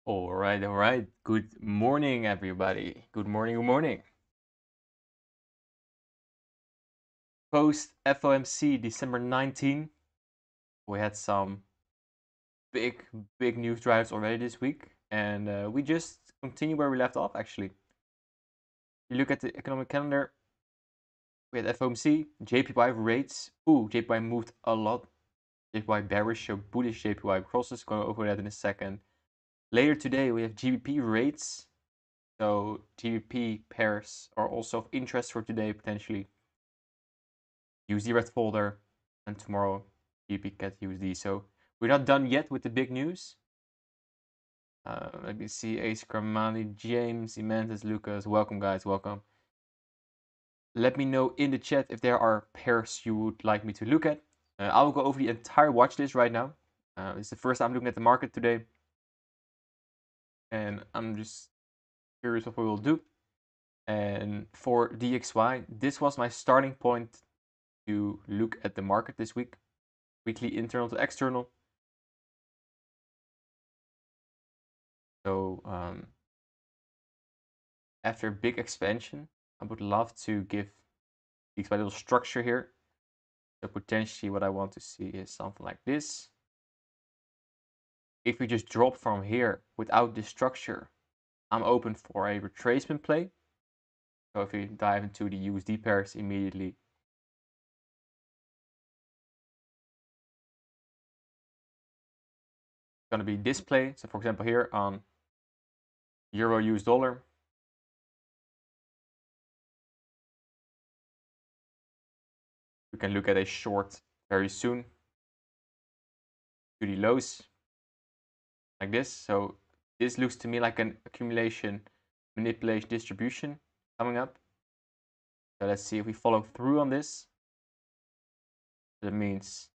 All right, all right. Good morning, everybody. Good morning, good morning. Post FOMC December 19, we had some big, big news drives already this week, and we just continue where we left off, actually. You look at the economic calendar, we had FOMC, JPY rates. Ooh, JPY moved a lot. JPY bearish, so bullish JPY crosses. Go over that in a second. Later today, we have GBP rates. So GBP pairs are also of interest for today, potentially. USD red folder, and tomorrow GBP cat USD. So we're not done yet with the big news. Let me see, Ace Kramali, James, Imantis, Lucas, welcome guys, welcome. Let me know in the chat if there are pairs you would like me to look at. I will go over the entire watch list right now. It's the first time looking at the market today, and I'm just curious what we will do. And for DXY, this was my starting point to look at the market this week. Weekly internal to external. So after a big expansion, I would love to give these a little structure here. So potentially what I want to see is something like this. If we just drop from here without this structure, I'm open for a retracement play. So if we dive into the USD pairs immediately, it's going to be this play. So for example here on Euro US dollar, we can look at a short very soon to the lows like this. So this looks to me like an accumulation, manipulation, distribution coming up. So let's see if we follow through on this. That means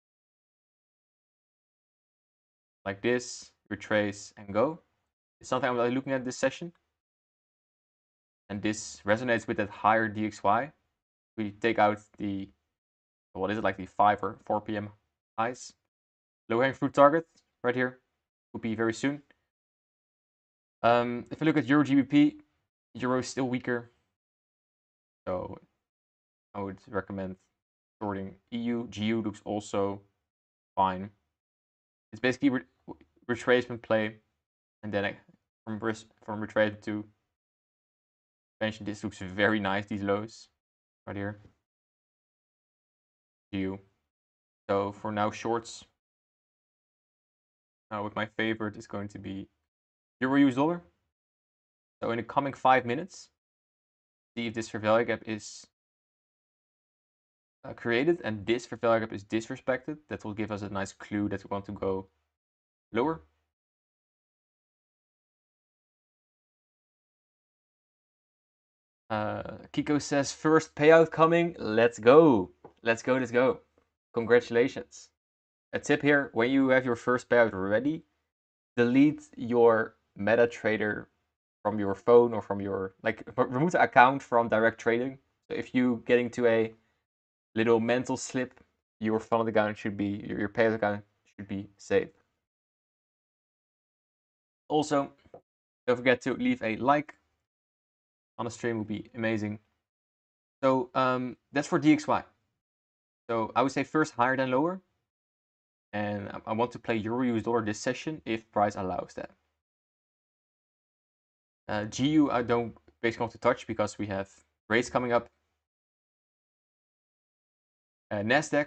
like this, retrace and go. It's something I'm looking at this session. And this resonates with that higher DXY. We take out the, what is it, like the 5 or 4 p.m. highs. Low hanging fruit target right here will be very soon. If we look at Euro GBP, Euro is still weaker. So I would recommend shorting EU. GU looks also fine. It's basically retracement play, and then from retracement to expansion, this looks very nice. These lows right here. GU. So for now, shorts. With my favorite is going to be Euro US dollar. So in the coming 5 minutes, see if this fair value gap is created and this fair value gap is disrespected. That will give us a nice clue that we want to go lower. Kiko says first payout coming. Let's go. Let's go. Let's go. Congratulations. A tip here, when you have your first payout ready, delete your MetaTrader from your phone or from your, remove the account from direct trading. So if you get into a little mental slip, your fund account should be, your payout account should be safe. Also, don't forget to leave a like on the stream, would be amazing. So that's for DXY. So I would say first higher than lower. And I want to play Euro US dollar this session if price allows that. GU I don't basically want to touch because we have rates coming up. Nasdaq,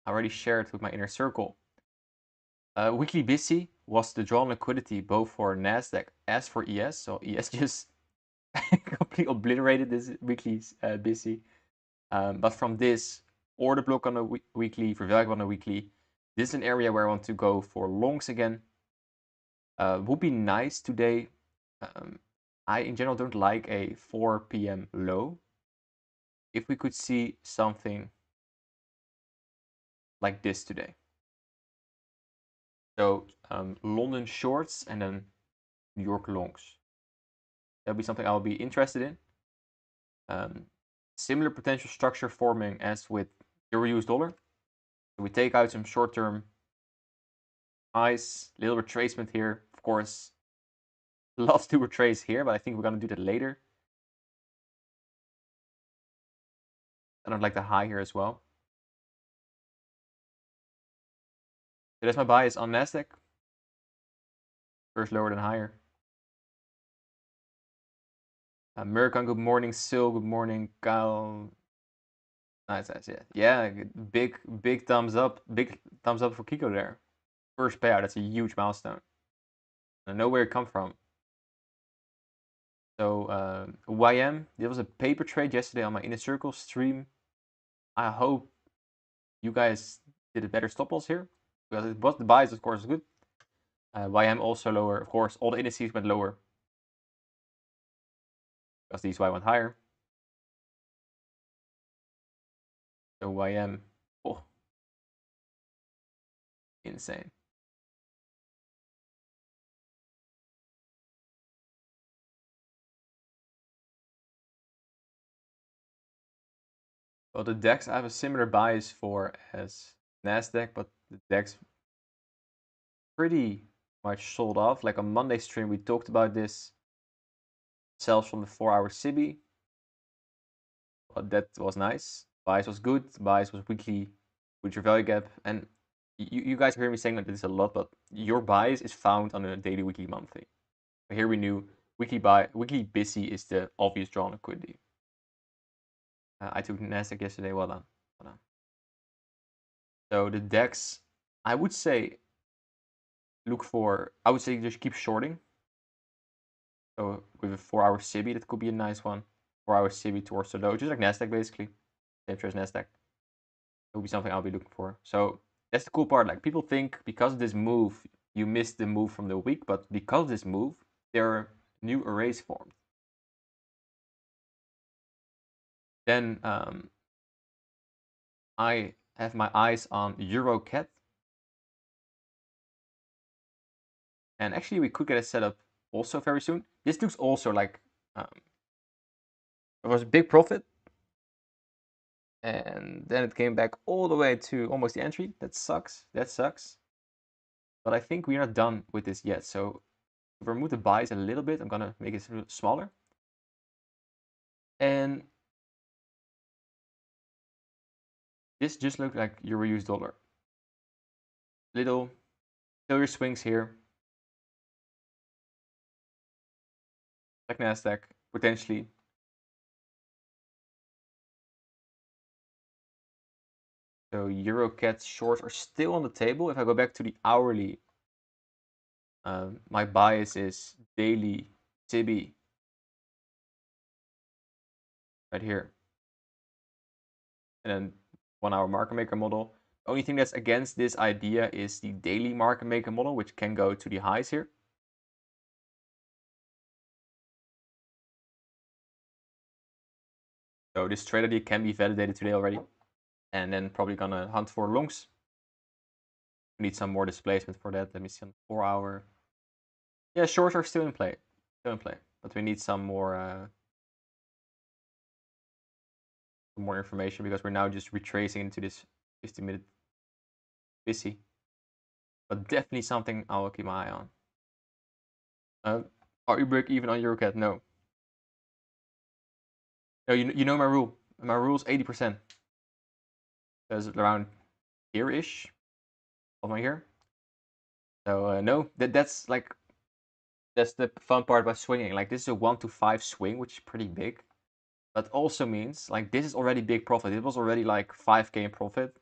I already shared with my inner circle. Weekly busy was the drawn liquidity both for Nasdaq as for ES. So ES just completely obliterated this weekly busy. But from this order block on a weekly, for value on a weekly, this is an area where I want to go for longs again. Would be nice today. I in general don't like a 4 p.m. low. If we could see something like this today. So London shorts and then New York longs. That'll be something I'll be interested in. Similar potential structure forming as with Euro US dollar. So we take out some short-term highs, little retracement here. Of course, love to retrace here, but I think we're gonna do that later. I don't like the high here as well. So that's my bias on Nasdaq. First lower than higher. Mercon, good morning. Sil, good morning. Kyle. Nice, yeah. Yeah, big thumbs up. Big thumbs up for Kiko there. First payout, that's a huge milestone. I know where it come from. So YM, there was a paper trade yesterday on my Inner Circle stream. I hope you guys did a better stop loss here, because it was the buys, of course, good. YM also lower, of course. All the indices went lower because these Y went higher. So YM, oh, insane. Well, the DAX I have a similar bias for as Nasdaq, but the DAX pretty much sold off. Like on Monday stream, we talked about this. Sells from the 4-hour CB. Well, that was nice. Bias was good. Bias was weekly with your value gap. And you guys hear me saying that this a lot, but your bias is found on a daily, weekly, monthly. But here we knew weekly busy is the obvious draw on liquidity. I took Nasdaq yesterday. Well done. Well done. So the DAX, I would say I would say just keep shorting. So with a 4-hour CB, that could be a nice one. 4-hour CB towards the low, just like Nasdaq basically. Same trade as Nasdaq. It would be something I'll be looking for. So that's the cool part. Like people think because of this move, you missed the move from the week, but because of this move, there are new arrays formed. Then I have my eyes on EuroCat. And actually, we could get a setup also very soon. This looks also like it was a big profit. And then it came back all the way to almost the entry. That sucks. That sucks. But I think we're not done with this yet. So if we remove the buys a little bit, I'm going to make it a little smaller. And this just looked like Euro US dollar. Little failure swings here. Like Nasdaq, potentially. So EuroCat shorts are still on the table. If I go back to the hourly, my bias is daily TIBI right here. And then 1-hour market maker model. The only thing that's against this idea is the daily market maker model, which can go to the highs here. So this trade idea can be validated today already. And then probably gonna hunt for longs. We need some more displacement for that. Let me see on the 4-hour. Yeah, shorts are still in play. Still in play. But we need some more information because we're now just retracing into this 50-minute busy. But definitely something I'll keep my eye on. Are you break even on EuroCat? No. No, you know my rule. My rule is 80%. That's around here-ish. Of my here. So no, that's the fun part about swinging. Like this is a 1 to 5 swing, which is pretty big. But also means like this is already big profit. It was already like 5K in profit.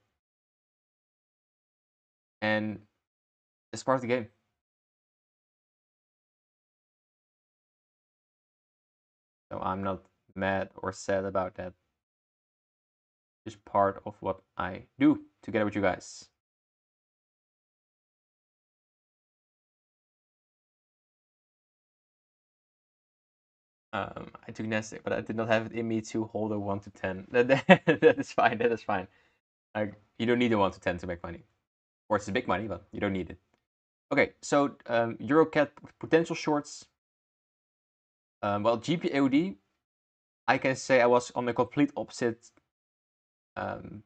And it's part of the game. So I'm not mad or sad about that. Just part of what I do together with you guys. I took Nasdaq, but I did not have it in me to hold a 1 to 10. That is fine. That is fine. You don't need a 1 to 10 to make money. Of course, it's big money, but you don't need it. Okay, so EuroCat potential shorts. Well, GPAOD, I can say I was on the complete opposite side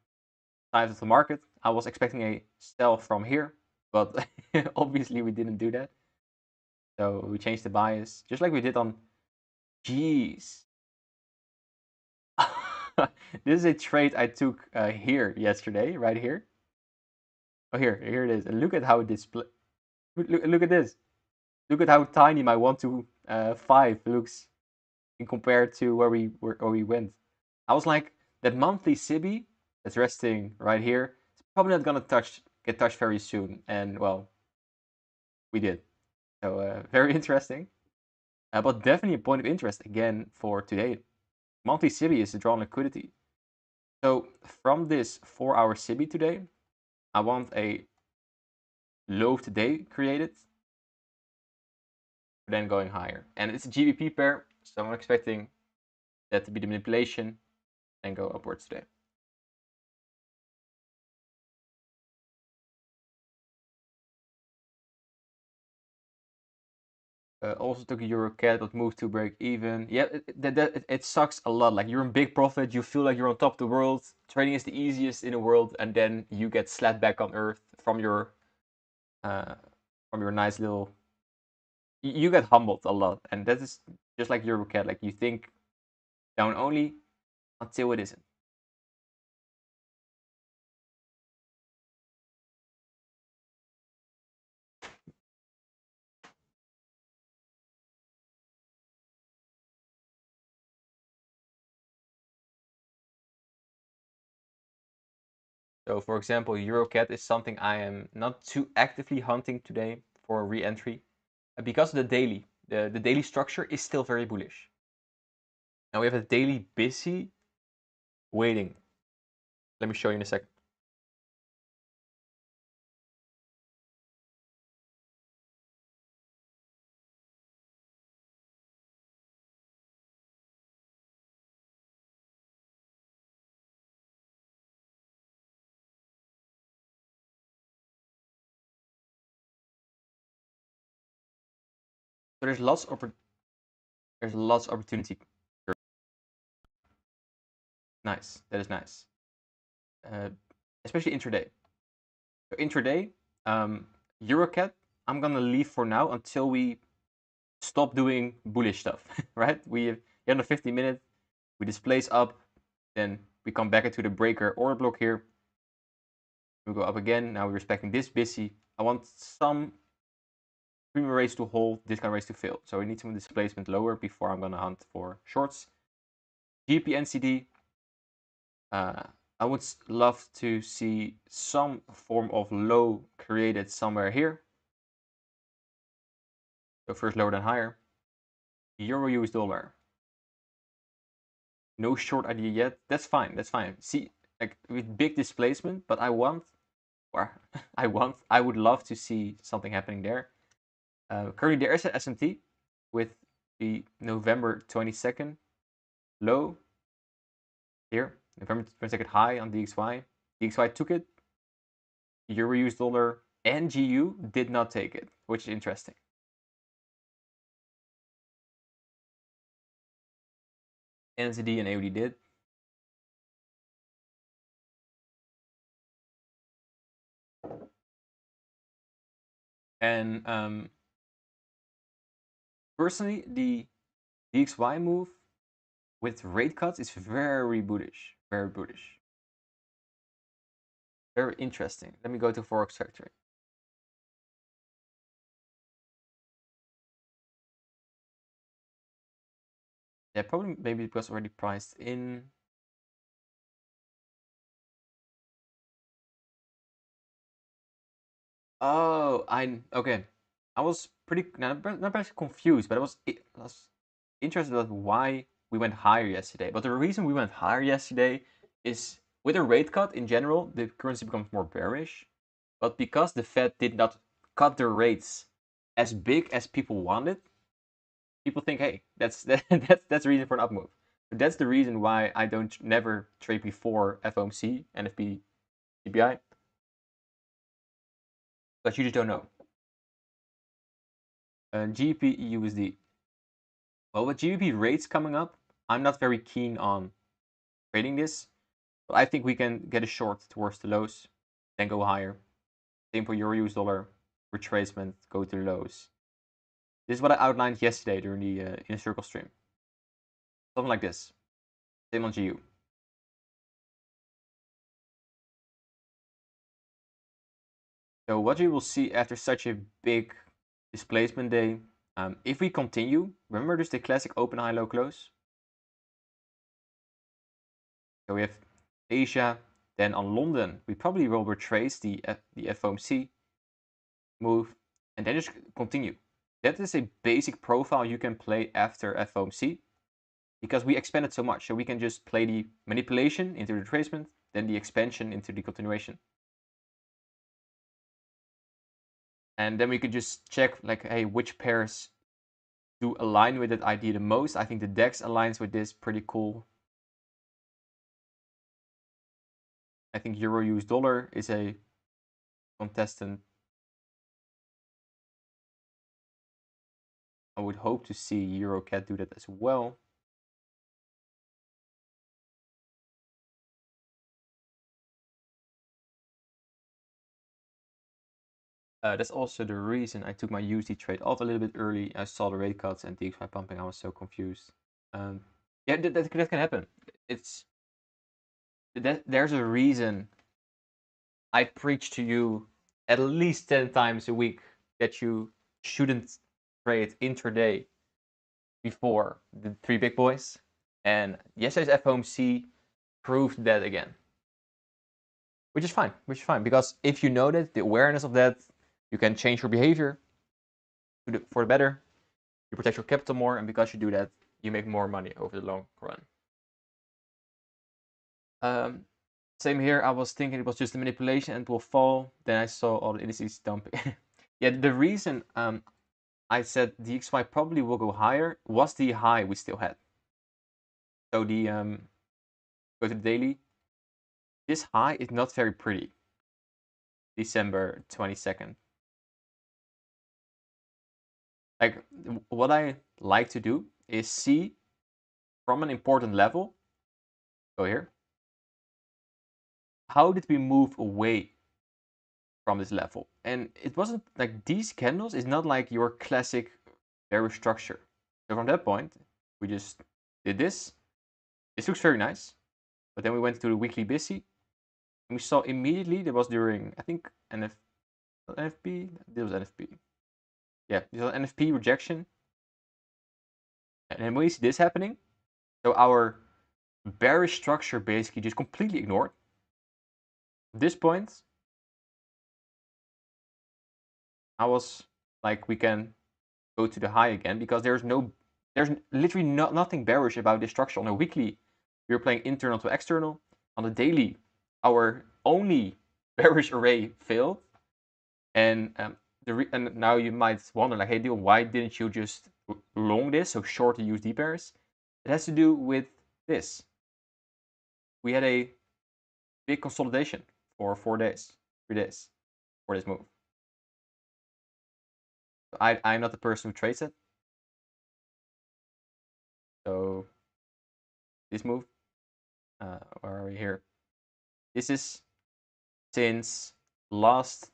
of the market. I was expecting a sell from here, but obviously we didn't do that. So we changed the bias, just like we did on. Jeez. This is a trade I took here yesterday, right here. Oh, here it is. And look at how it display. Look at this. Look at how tiny my 1 to 5 looks in compared to where we went. I was like, that monthly Sibi that's resting right here, it's probably not gonna get touched very soon. And well, we did. So very interesting. But definitely a point of interest again for today. Monthly Sibi is the drawn liquidity. So from this 4-hour Sibi today, I want a low today created, then going higher. And it's a GBP pair, so I'm expecting that to be the manipulation and go upwards today. Also took a EuroCAD, but moved to break even. Yeah, it sucks a lot. Like you're in big profit, you feel like you're on top of the world. Trading is the easiest in the world, and then you get slapped back on earth uh, from your nice little. You get humbled a lot, and that is just like EuroCAD. Like you think down only until it isn't. So for example, EuroCAD is something I am not too actively hunting today for re-entry because of the daily. The daily structure is still very bullish. Now we have a daily busy waiting. Let me show you in a second. So there's lots of opportunity. Nice, that is nice. Especially intraday. So intraday, EuroCAD, I'm gonna leave for now until we stop doing bullish stuff, right? We get on a 50-minute, we displace up, then we come back into the breaker order block here. We go up again. Now we're respecting this busy. I want some premium rates to hold, discount rates to fail. So we need some displacement lower before I'm gonna hunt for shorts. GP NCD. I would love to see some form of low created somewhere here. So first lower then higher. Euro US dollar. No short idea yet. That's fine. That's fine. See, like with big displacement, but I would love to see something happening there. Currently there is an SMT with the November 22nd low here, November 22nd high on DXY. DXY took it. Euro US dollar and GU did not take it, which is interesting. NZD and AUD did. And personally, the DXY move with rate cuts is very bullish. Very bullish. Very interesting. Let me go to Forex Factory. Yeah, probably maybe it was already priced in. Oh, okay. I was pretty not very confused, but I was interested about why we went higher yesterday. But the reason we went higher yesterday is with a rate cut in general, the currency becomes more bearish. But because the Fed did not cut their rates as big as people wanted, people think, hey, that's that's the reason for an up move. But that's the reason why I don't never trade before FOMC, NFP, CPI, but you just don't know. GBP USD. Well, with GBP rates coming up, I'm not very keen on trading this. But I think we can get a short towards the lows, then go higher. Same for Euro US dollar, retracement, go to the lows. This is what I outlined yesterday during the Inner Circle stream. Something like this. Same on GU. So what you will see after such a big displacement day, if we continue, remember just the classic open, high, low, close? So we have Asia, then on London, we probably will retrace the FOMC move, and then just continue. That is a basic profile you can play after FOMC, because we expanded so much. So we can just play the manipulation into the retracement, then the expansion into the continuation. And then we could just check, like, hey, which pairs do align with that idea the most. I think the DEX aligns with this pretty cool. I think Euro US dollar is a contestant. I would hope to see Euro CAD do that as well. That's also the reason I took my USD trade off a little bit early. I saw the rate cuts and DXY pumping. I was so confused. Yeah, that can happen. There's a reason I preach to you at least 10 times a week that you shouldn't trade intraday before the three big boys. And yesterday's FOMC proved that again. Which is fine, because if you know that, the awareness of that, you can change your behavior for the better. You protect your capital more, and because you do that, you make more money over the long run. Same here. I was thinking it was just a manipulation and it will fall. Then I saw all the indices dumping. Yeah, the reason I said DXY probably will go higher was the high we still had. So the go to the daily. This high is not very pretty. December 22nd. Like, what I like to do is see from an important level. Go here. How did we move away from this level? And it wasn't like these candles is not like your classic bearish structure. So from that point, we just did this. This looks very nice. But then we went to the weekly busy. And we saw immediately, that was during, I think, NFP? This was NFP. Yeah, this was NFP rejection. And then we see this happening. So our bearish structure basically just completely ignored. At this point, I was like, we can go to the high again, because there's literally nothing bearish about this structure. On a weekly, we were playing internal to external. On the daily, our only bearish array failed. And and now you might wonder, like, hey, Dion, why didn't you just long this, so short the USD pairs? It has to do with this. We had a big consolidation for 4 days, 3 days for this move. I'm not the person who trades it. So this move, where are we here? This is since last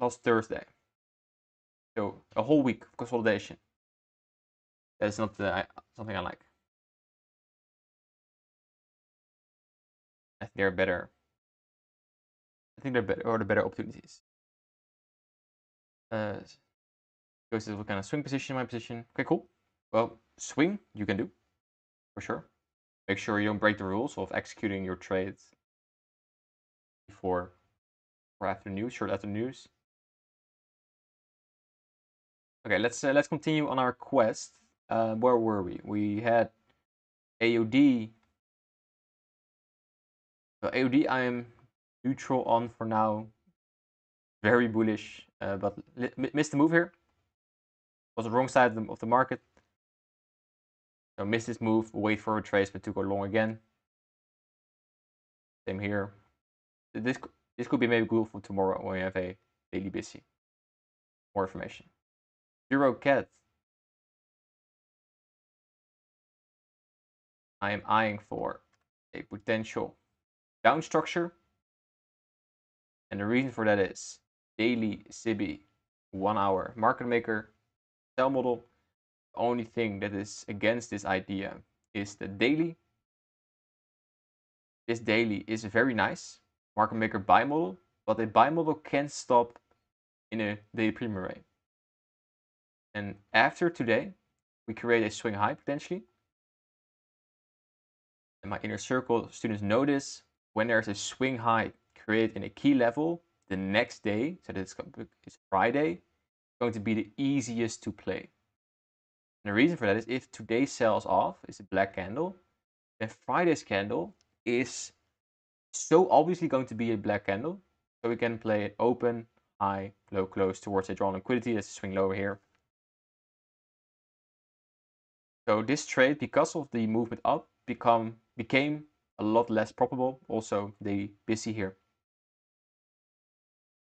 Thursday. So a whole week of consolidation. That's not something I like. I think they're better. I think they're better, or the better opportunities. Goes to what kind of swing position, my position. Okay, cool. Well, swing you can do, for sure. Make sure you don't break the rules of executing your trades before or after news, short after news. Okay, let's continue on our quest. Where were we? We had AOD. So AOD I am neutral on for now. Very bullish, but missed the move here. Was the wrong side of the market. So missed this move, wait for a retracement to go long again. Same here. This could be maybe good for tomorrow when we have a daily busy. More information. Euro CAD. I am eyeing for a potential down structure. And the reason for that is daily SIBI 1 hour market maker. sell model. The only thing that is against this idea is the daily. This daily is very nice market maker buy model, but a buy model can't stop in a daily premium array. And after today, we create a swing high potentially. And my inner circle students know this. When there's a swing high created in a key level, the next day, so that it's Friday, going to be the easiest to play. And the reason for that is if today sells off, is a black candle, then Friday's candle is so obviously going to be a black candle. So we can play an open, high, low, close towards a drawn liquidity. That's a swing lower here. So this trade, because of the movement up, became a lot less probable. Also, the busy here.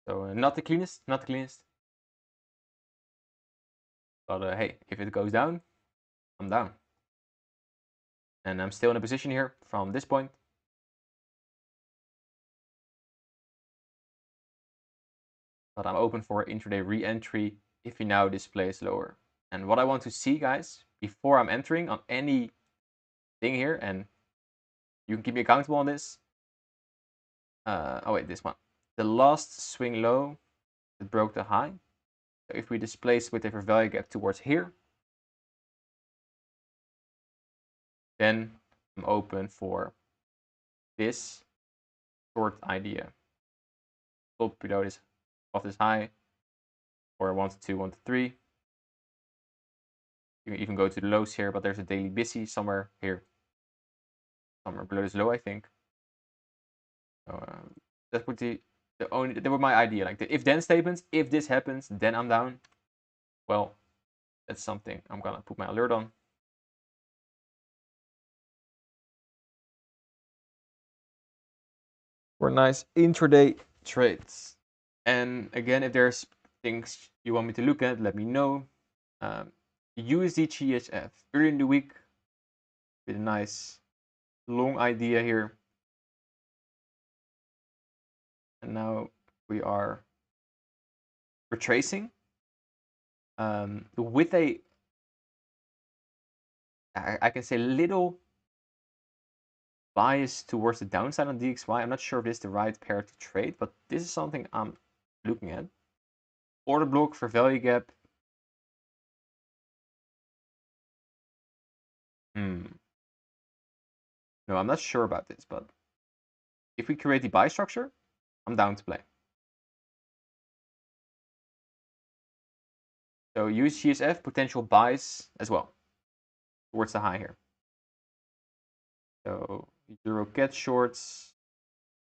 So not the cleanest, not the cleanest. But hey, if it goes down, I'm down. And I'm still in a position here from this point. But I'm open for intraday re-entry if he now displays lower. And what I want to see, guys, before I'm entering on any thing here, and you can keep me accountable on this. Oh wait, this one. The last swing low that broke the high. So if we displace with a fair value gap towards here, then I'm open for this short idea. Stop below this, off this high, or 1 to 2, 1 to 3. You can even go to the lows here, but there's a daily busy somewhere here. Somewhere below this low, I think. So that would be that was my idea. Like the if then statements, if this happens, then I'm down. Well, that's something I'm gonna put my alert on. For nice intraday trades. And again, if there's things you want me to look at, let me know. USD GHF early in the week with a nice long idea here. And now we are retracing with a, I can say, little bias towards the downside on DXY. I'm not sure if this is the right pair to trade, but this is something I'm looking at. Order block for value gap. No, I'm not sure about this, but if we create the buy structure, I'm down to play. So use GSF, potential buys as well towards the high here. So Euro CAD shorts,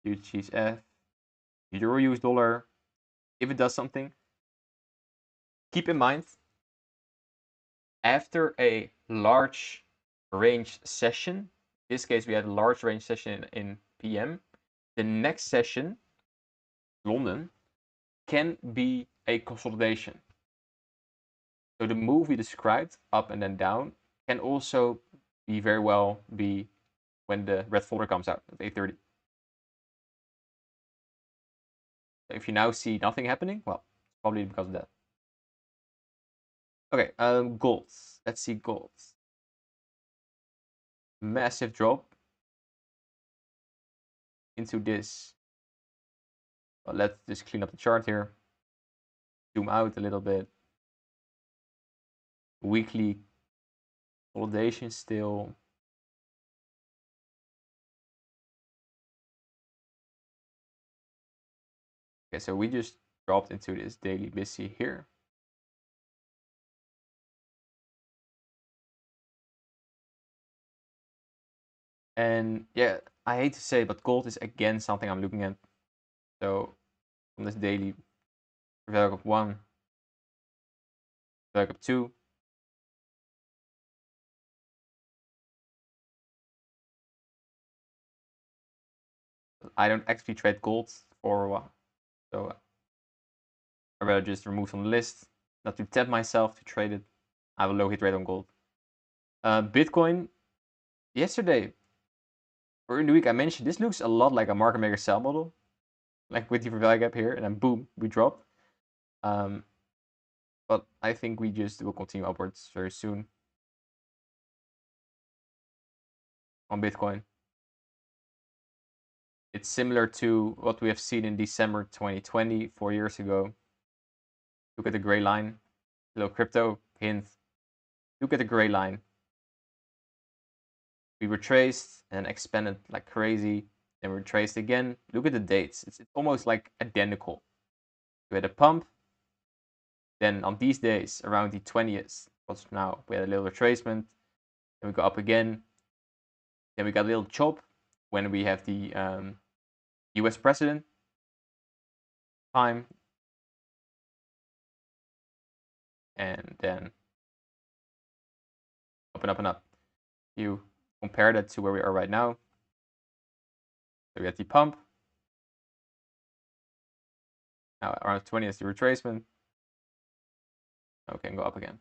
use GSF, Euro US dollar. If it does something, keep in mind, after a large range session, in this case we had a large range session in PM, the next session, London, can be a consolidation. So the move we described, up and then down, can also be very well be when the red folder comes out at 8:30. If you now see nothing happening, well, it's probably because of that. Okay, gold. Let's see gold. Massive drop into this. Well, let's just clean up the chart here. Zoom out a little bit. Weekly consolidation still. Okay, so we just dropped into this daily busy here. And yeah, I hate to say, but gold is again something I'm looking at. So from this daily, value of 1, value of 2. I don't actually trade gold for a while. So I'd rather just remove from the list, not to tempt myself to trade it. I have a low hit rate on gold. Bitcoin, yesterday, or in the week, I mentioned this looks a lot like a market maker sell model, like with the value gap here, and then boom, we dropped. but I think we just will continue upwards very soon on Bitcoin. It's similar to what we have seen in December 2020, 4 years ago. Look at the gray line. Little crypto hint. Look at the gray line. We retraced and expanded like crazy. Then we retraced again. Look at the dates. It's almost like identical. We had a pump. Then on these days, around the 20th, what's now, we had a little retracement. Then we go up again. Then we got a little chop when we have the US president time. And then up and up and up. You compare that to where we are right now. So we had the pump. Now around 20 is the retracement. Okay, and go up again.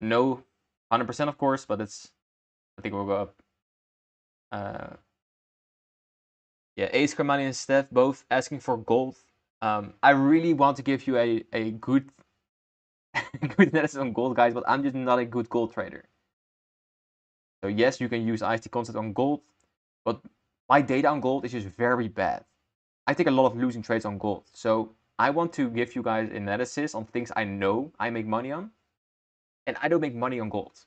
No 100% of course, but I think we'll go up. Yeah, Ace Kermani and Steph both asking for gold. I really want to give you a good good analysis on gold, guys, but I'm just not a good gold trader. So yes, you can use IST concept on gold, but my data on gold is just very bad. I take a lot of losing trades on gold. So I want to give you guys analysis on things I know I make money on, and I don't make money on gold.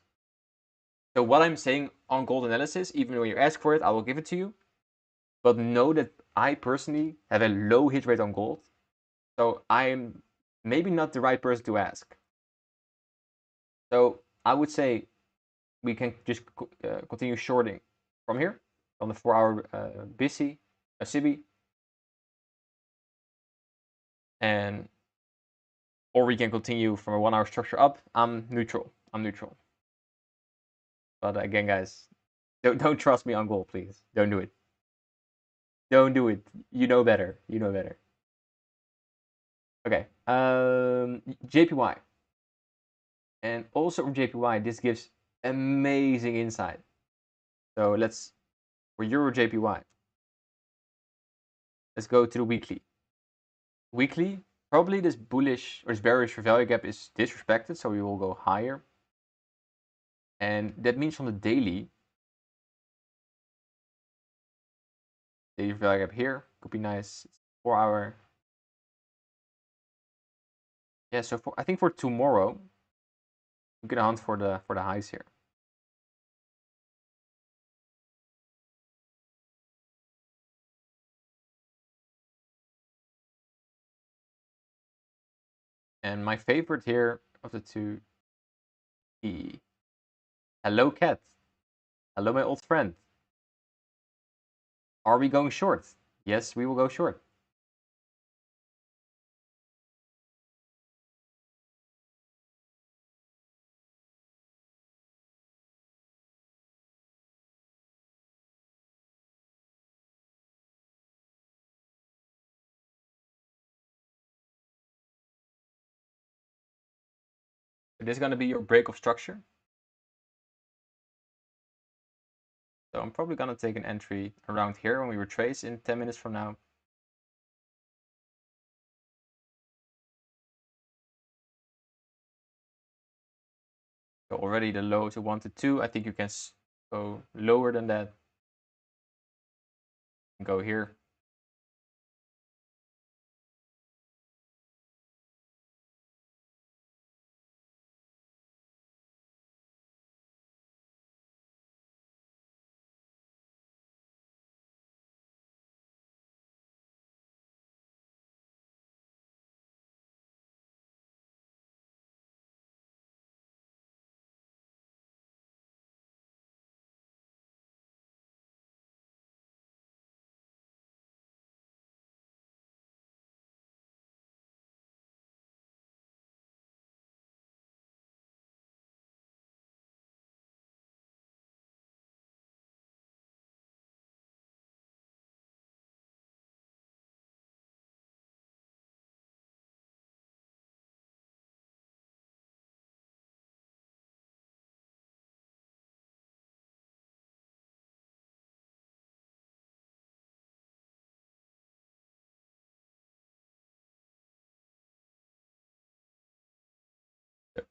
So what I'm saying on gold analysis, even when you ask for it, I will give it to you. But know that I personally have a low hit rate on gold. So I'm maybe not the right person to ask. So I would say we can just continue shorting from here on the 4-hour CIBI, and or we can continue from a 1-hour structure up. I'm neutral. But again, guys, don't trust me on gold, please. Don't do it. Don't do it. You know better. Okay. JPY. And also from JPY, this gives amazing insight. So let's, for Euro JPY, let's go to the weekly. Weekly, probably this bullish or this bearish for value gap is disrespected, so we will go higher. And that means from the daily value gap here could be nice. 4-hour. Yeah, so I think for tomorrow, we're gonna hunt for the highs here. And my favorite here of the two, hello cat. Hello my old friend. Are we going short? Yes, we will go short. This is gonna be your break of structure. So I'm probably gonna take an entry around here when we retrace in 10 minutes from now. So already the low is a 1 to 2. I think you can go lower than that. Go here.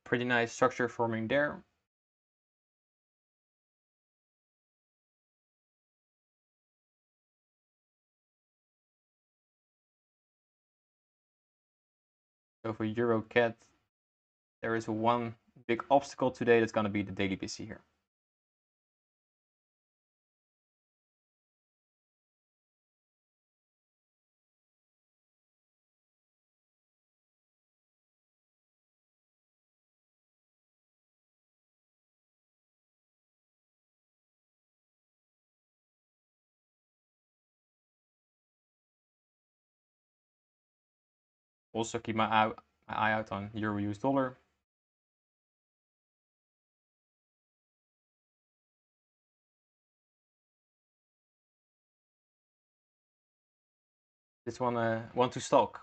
pretty nice structure forming there. So for EuroCAD, there is one big obstacle today that's going to be the daily busy here. Also keep my eye out on Euro US dollar. This one want to stock.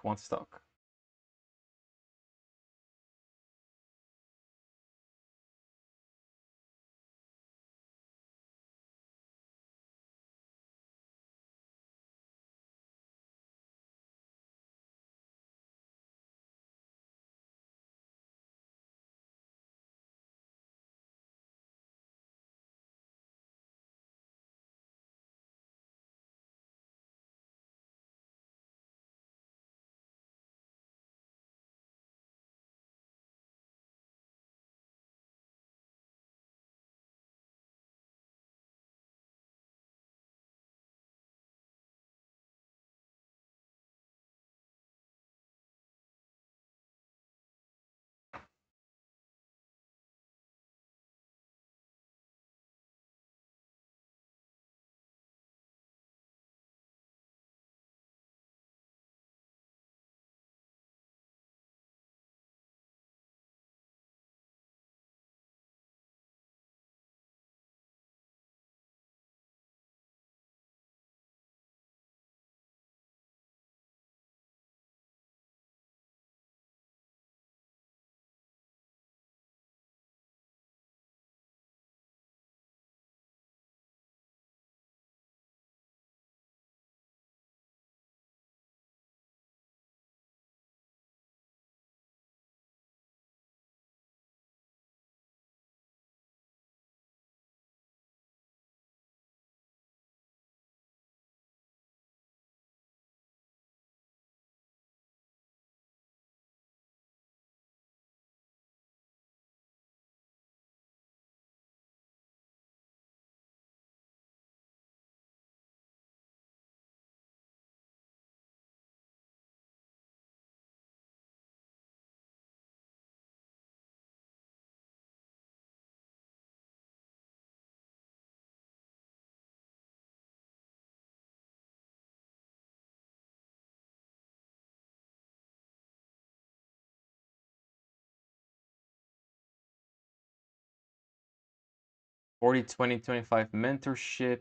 Forty 2025 mentorship.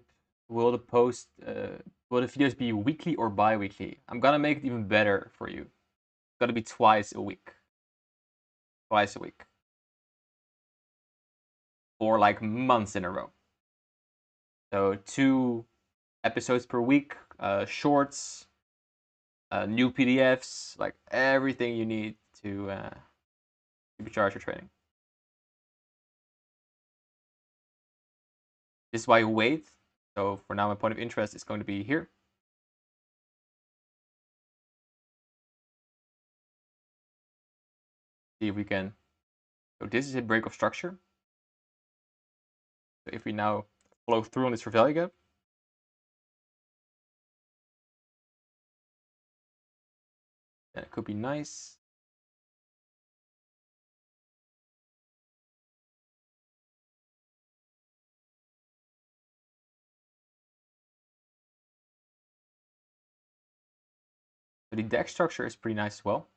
Will the post, will the videos be weekly or bi-weekly? I'm gonna make it even better for you. It's gonna be twice a week. Twice a week. For like months in a row. So 2 episodes per week, shorts, new PDFs, like everything you need to supercharge your training. This is why you wait. So for now, my point of interest is going to be here. See if we can. So this is a break of structure. So if we now follow through on this for value gap, then it could be nice. So the deck structure is pretty nice as well.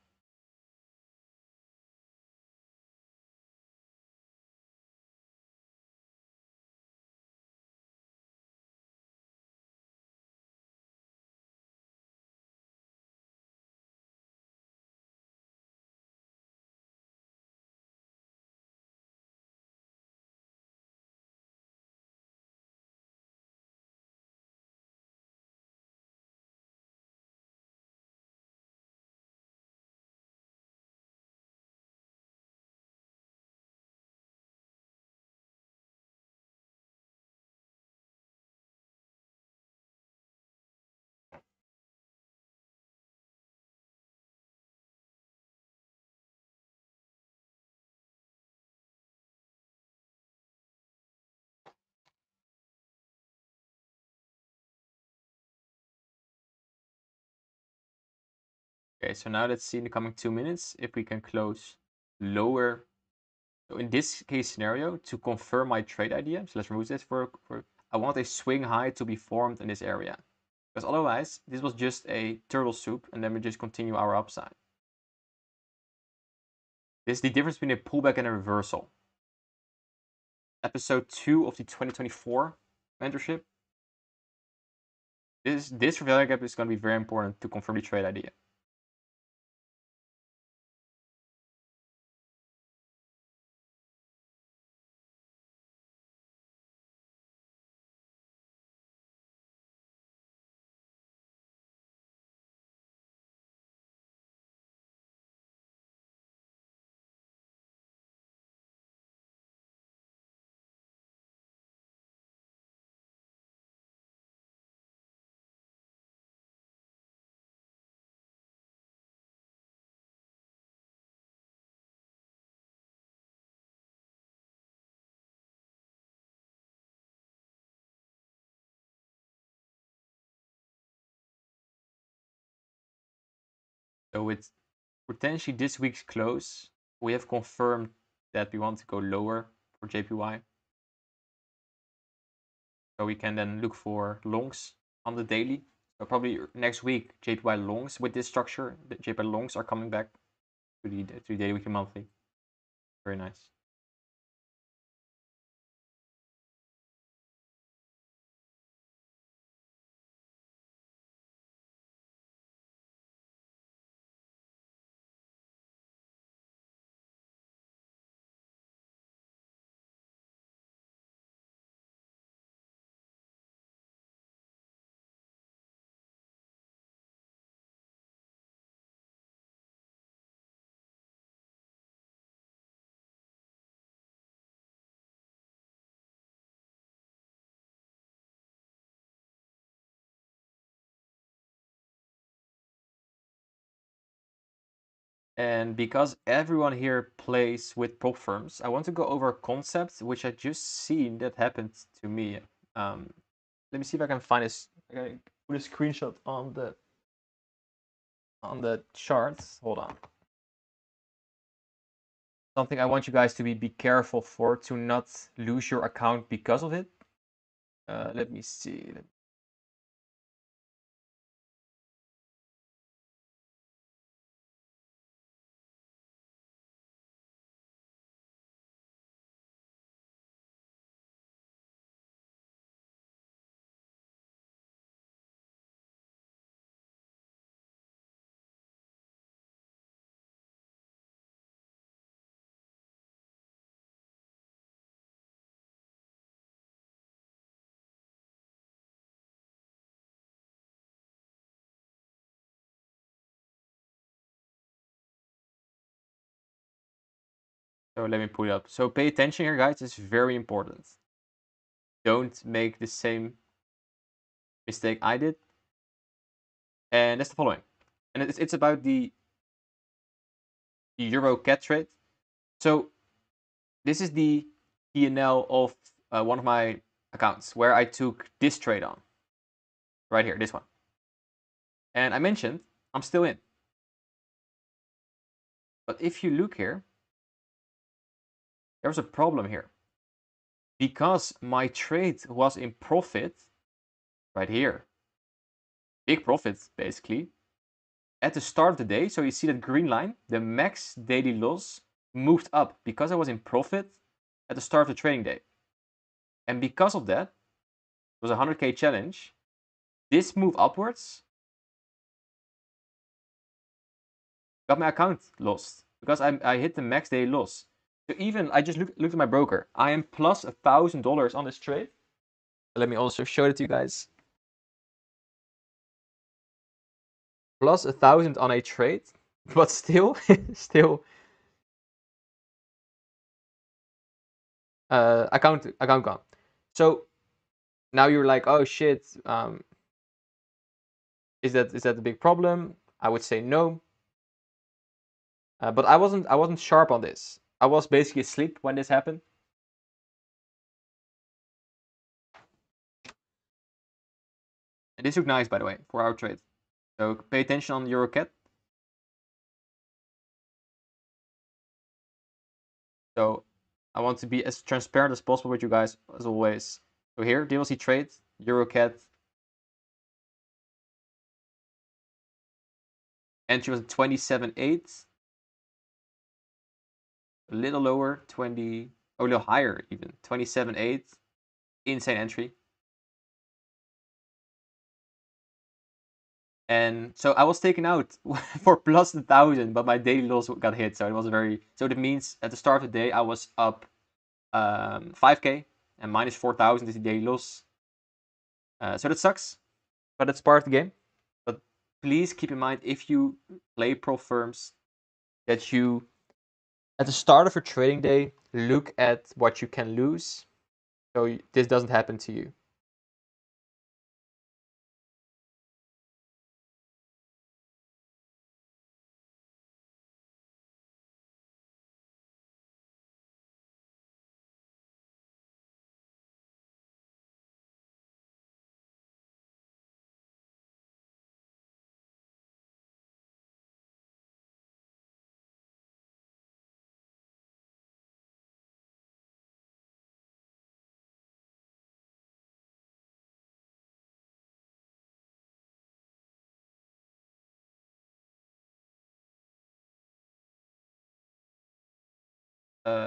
Okay, so now let's see in the coming 2 minutes if we can close lower. So in this case scenario, to confirm my trade idea, so let's remove this I want a swing high to be formed in this area. Because otherwise, this was just a turtle soup, and then we just continue our upside. This is the difference between a pullback and a reversal. Episode 2 of the 2024 mentorship. This value gap is going to be very important to confirm the trade idea. So with potentially this week's close, we have confirmed that we want to go lower for JPY. So we can then look for longs on the daily. So probably next week, JPY longs with this structure, the JPY longs are coming back to the daily, weekly, monthly. Very nice. And because everyone here plays with prop firms, I want to go over a concept which I just seen that happened to me. Let me see if I can find this. I put a screenshot on the charts. Hold on. Something I want you guys to be careful for, to not lose your account because of it. Let me see. So let me pull it up. So pay attention here, guys. It's very important. Don't make the same mistake I did. And that's the following. And it's about the Euro cat trade. So this is the P&L of one of my accounts where I took this trade on. Right here, this one. And I mentioned I'm still in. But if you look here, there's a problem here. Because my trade was in profit, right here, big profit basically, at the start of the day, so you see that green line, the max daily loss moved up because I was in profit at the start of the trading day. And because of that, it was a 100K challenge. This move upwards got my account lost because I hit the max daily loss. So even I just looked at my broker. I am plus $1,000 on this trade. Let me also show it to you guys. Plus 1,000 on a trade, but still account gone. So now you're like, oh shit, is that a big problem? I would say no. But I wasn't sharp on this. I was basically asleep when this happened. And this looked nice, by the way, for our trade. So pay attention on EuroCat. So I want to be as transparent as possible with you guys, as always. So here, DLC trade, Eurocat. Entry was 27.8. A little lower, 20, oh, a little higher even, 27.8. Insane entry. And so I was taken out for plus 1,000, but my daily loss got hit. So it was so that means at the start of the day, I was up 5k and minus 4,000 is the daily loss. So that sucks, but it's part of the game. But please keep in mind, if you play prop firms, that you, at the start of your trading day, look at what you can lose, so this doesn't happen to you.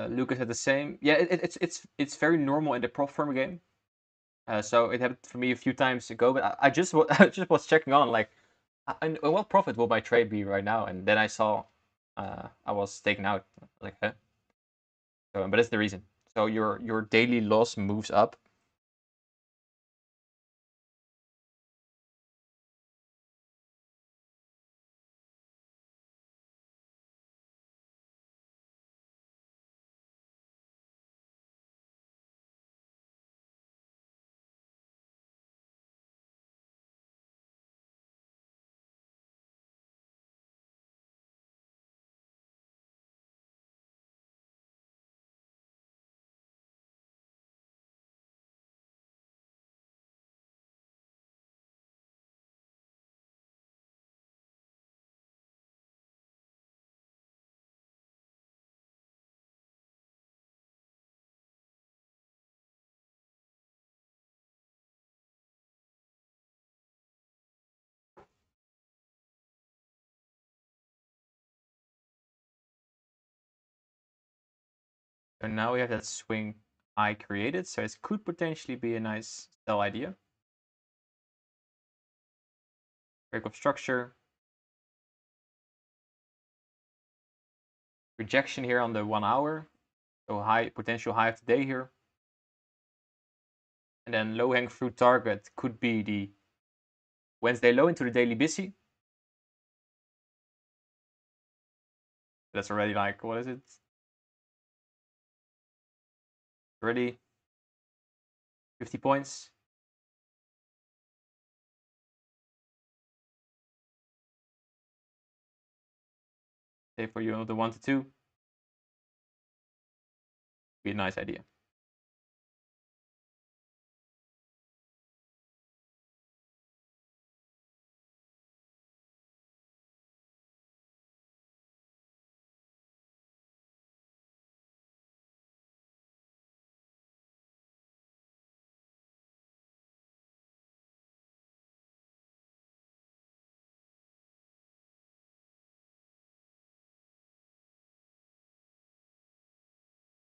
Lucas had the same. Yeah, it's very normal in the prop firm game. So it happened for me a few times ago, but I just I just was checking on like, what profit will my trade be right now? And then I saw I was taken out. Like, huh? So, but that's the reason. So your daily loss moves up. So now we have that swing I created. So it could potentially be a nice sell idea. Break of structure. Rejection here on the 1 hour. So high potential high of the day here. And then low hang fruit target could be the Wednesday low into the daily busy. That's already like, what is it? Already 50 points. Say for you the 1 to 2. Be a nice idea.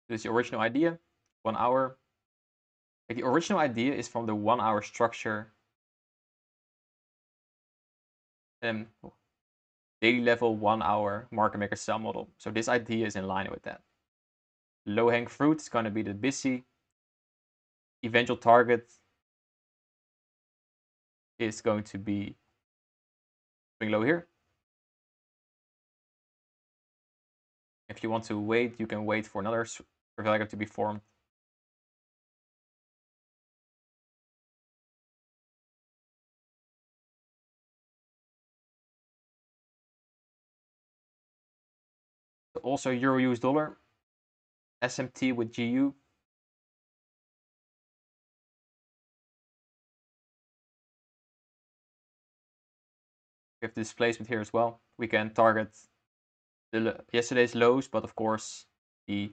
This is the original idea. 1 hour. Like, the original idea is from the 1 hour structure. And daily level 1 hour market maker sell model. So this idea is in line with that. Low hang fruit is going to be the busy. Eventual target is going to be swing low here. If you want to wait, you can wait for another prevalent to be formed. Also Euro US dollar. SMT with GU. We have displacement here as well. We can target yesterday's lows, but of course the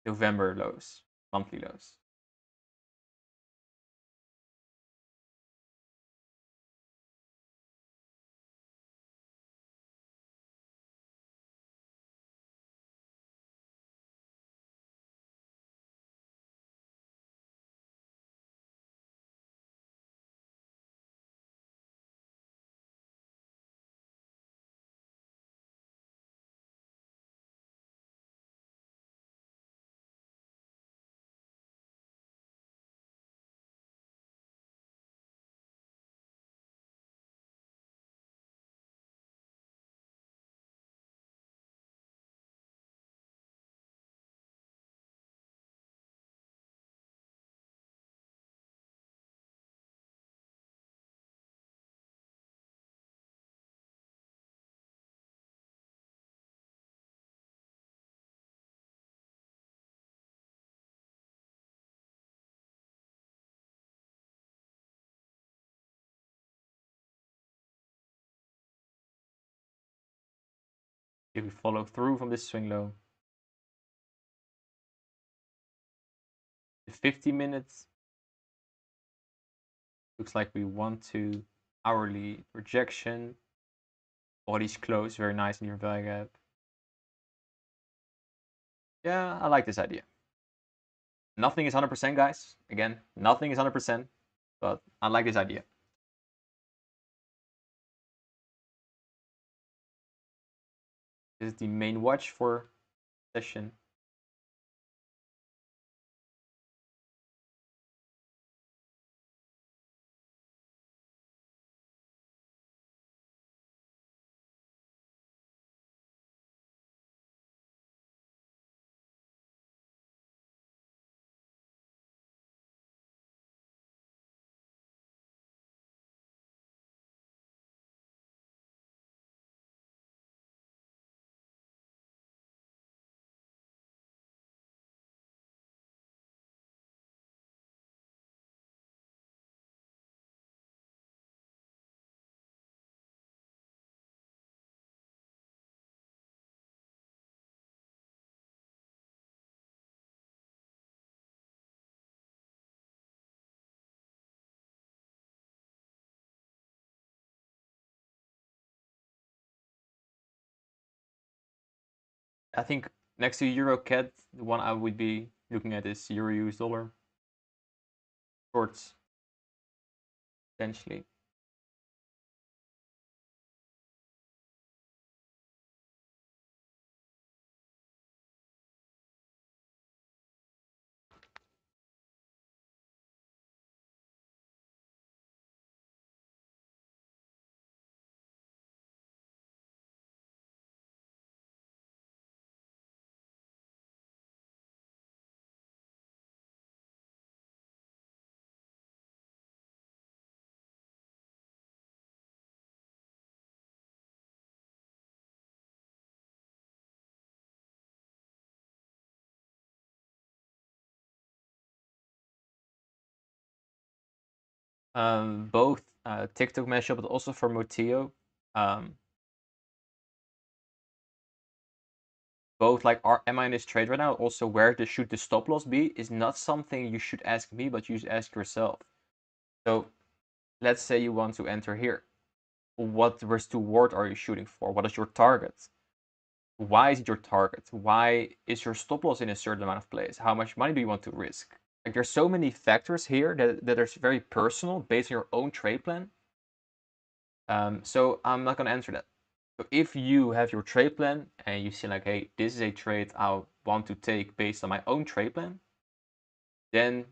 November lows, monthly lows. If we follow through from this swing low, the 50 minutes looks like we want to hourly rejection. Body's close, very nice in your value gap. Yeah, I like this idea. Nothing is 100%, guys. Again, nothing is 100%, but I like this idea. This is the main watch for session. I think next to Euro CAD, the one I would be looking at is Euro US dollar. Shorts, potentially. Both TikTok mashup, but also for Motio. Both like, am I in this trade right now? Also, where should the stop loss be is not something you should ask me, but you should ask yourself. So let's say you want to enter here. What risk to reward are you shooting for? What is your target? Why is it your target? Why is your stop loss in a certain amount of plays? How much money do you want to risk? Like, there's so many factors here that are very personal based on your own trade plan. So I'm not gonna answer that. So if you have your trade plan and you see like, hey, this is a trade I want to take based on my own trade plan, then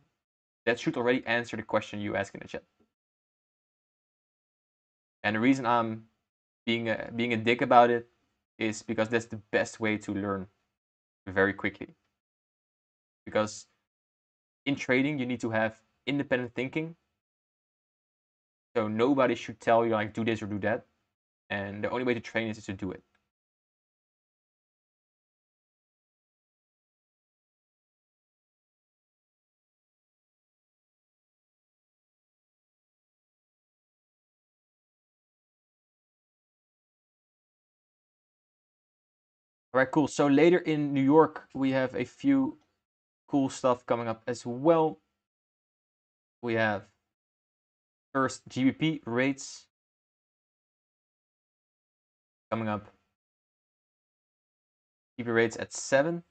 that should already answer the question you ask in the chat. And the reason I'm being a dick about it is because that's the best way to learn very quickly. Because in trading, you need to have independent thinking. So nobody should tell you like, do this or do that. And the only way to train is to do it. All right, cool. So later in New York, we have a few cool stuff coming up as well. We have first GBP rates coming up. GBP rates at 7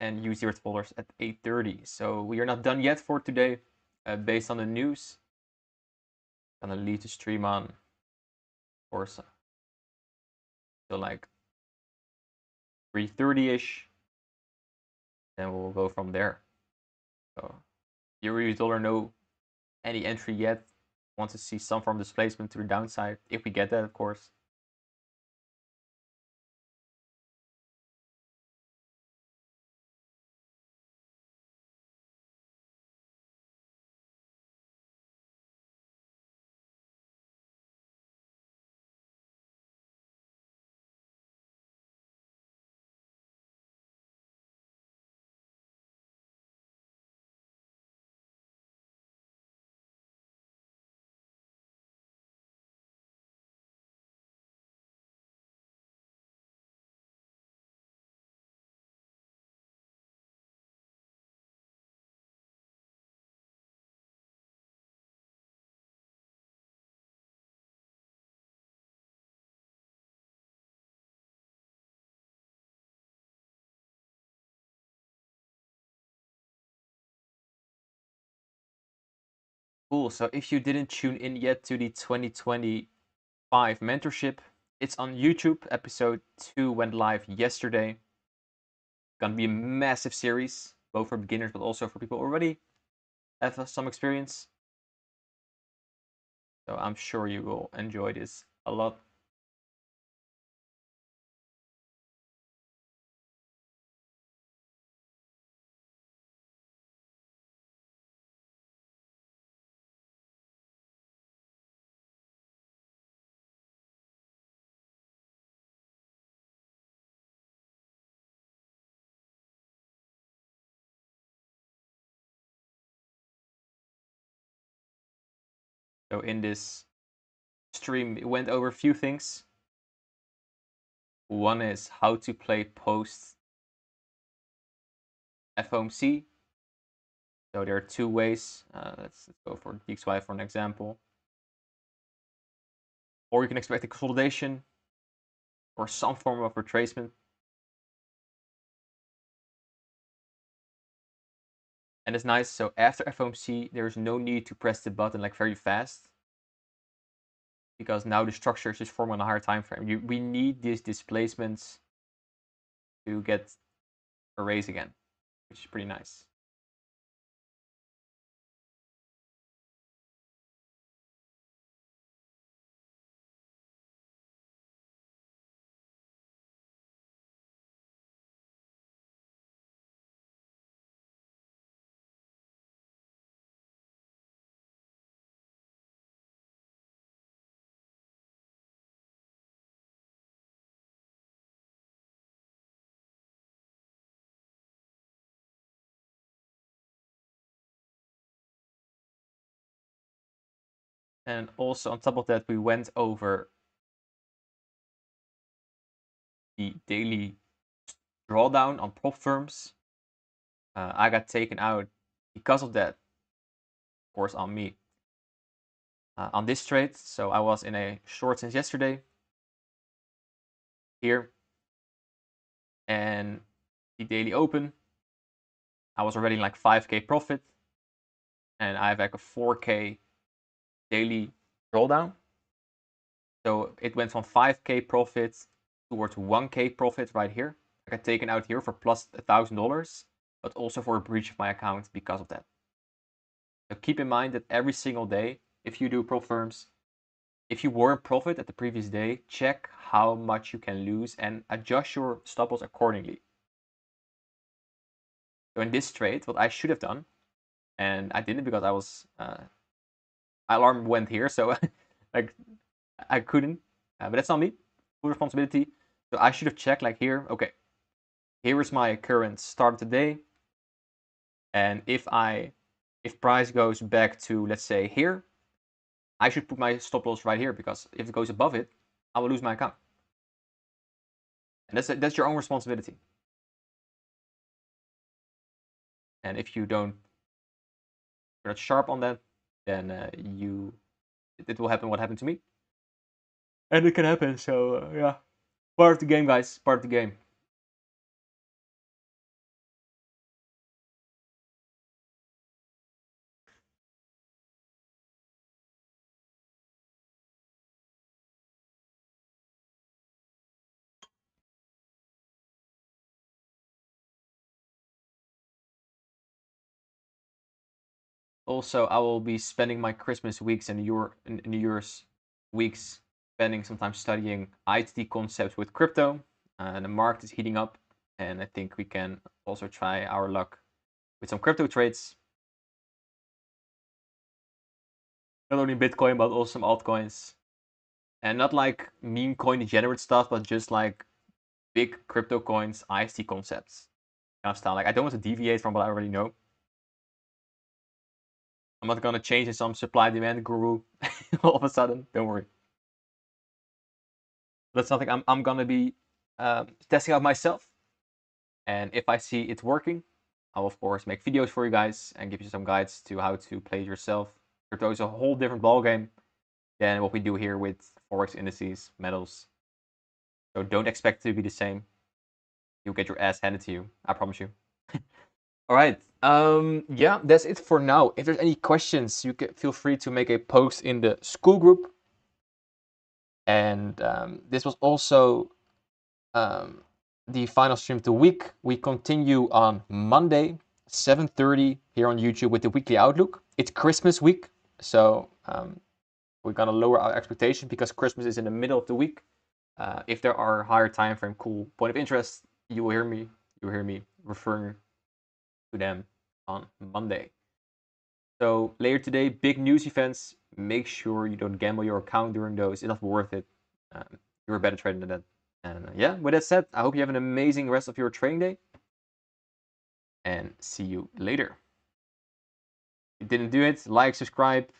and USD rate followers at 8:30. So we are not done yet for today. Based on the news, gonna leave the stream on, of course, till like 3:30ish. Then we'll go from there. So Euro dollar, no any entry yet. Want to see some form of displacement to the downside if we get that, of course. Cool. So if you didn't tune in yet to the 2025 mentorship, it's on YouTube. Episode 2 went live yesterday. Gonna be a massive series, both for beginners but also for people who already have some experience. So I'm sure you will enjoy this a lot. So in this stream, we went over a few things. One is how to play post FOMC. So there are 2 ways. Let's go for DXY for an example. Or you can expect a consolidation or some form of retracement. And it's nice. So after FOMC, there's no need to press the button like very fast, because now the structure is just forming on a higher time frame. We need these displacements to get a raise again, which is pretty nice. And also on top of that, we went over the daily drawdown on prop firms. I got taken out because of that, of course, on me. On this trade, so I was in a short since yesterday here, and the daily open, I was already in like 5k profit, and I have like a 4k daily drawdown. So it went from 5k profit towards 1k profit right here. I got taken out here for plus $1,000, but also for a breach of my account because of that. So keep in mind that every single day, if you do prop firms, if you were in profit at the previous day, check how much you can lose and adjust your stop loss accordingly. So in this trade, what I should have done, and I didn't because I was my alarm went here, so like I couldn't. But that's not me. Full responsibility. So I should have checked like here. Okay, here is my current start of the day, and if price goes back to, let's say, here, I should put my stop loss right here, because if it goes above it, I will lose my account. And that's your own responsibility. And if you're not sharp on that, then it will happen what happened to me. And it can happen, so yeah. Part of the game, guys. Part of the game. Also, I will be spending my Christmas weeks and New Year's weeks spending some time studying IT concepts with crypto. The market is heating up, and I think we can also try our luck with some crypto trades. Not only Bitcoin, but also some altcoins. And not like meme coin degenerate stuff, but just like big crypto coins, IST concepts. Kind of style. Like, I don't want to deviate from what I already know. I'm not gonna change in some supply demand guru all of a sudden. Don't worry. That's something I'm gonna be testing out myself. And if I see it's working, I'll of course make videos for you guys and give you some guides to how to play it yourself. Crypto is a whole different ballgame than what we do here with forex indices, metals. So don't expect it to be the same. You'll get your ass handed to you. I promise you. All right. Yeah, that's it for now. If there's any questions, you can feel free to make a post in the Skool group. And this was also the final stream of the week. We continue on Monday, 7:30 here on YouTube with the weekly outlook. It's Christmas week, so we're gonna lower our expectation because Christmas is in the middle of the week. If there are higher time frame cool point of interest, you will hear me referring to them on Monday. So later today, big news events. Make sure you don't gamble your account during those. It's not worth it. You're a better trader than that. And yeah, with that said, I hope you have an amazing rest of your training day. And see you later. If you didn't do it, like, subscribe,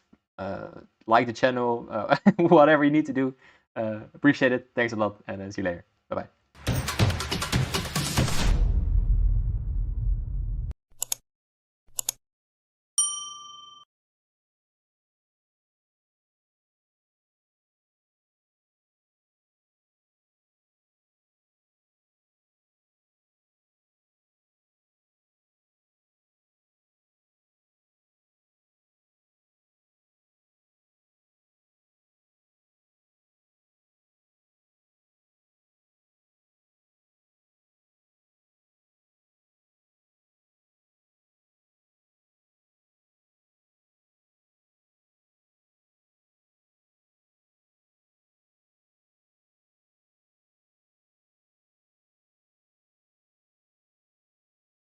like the channel, whatever you need to do. Appreciate it. Thanks a lot, and see you later. Bye bye.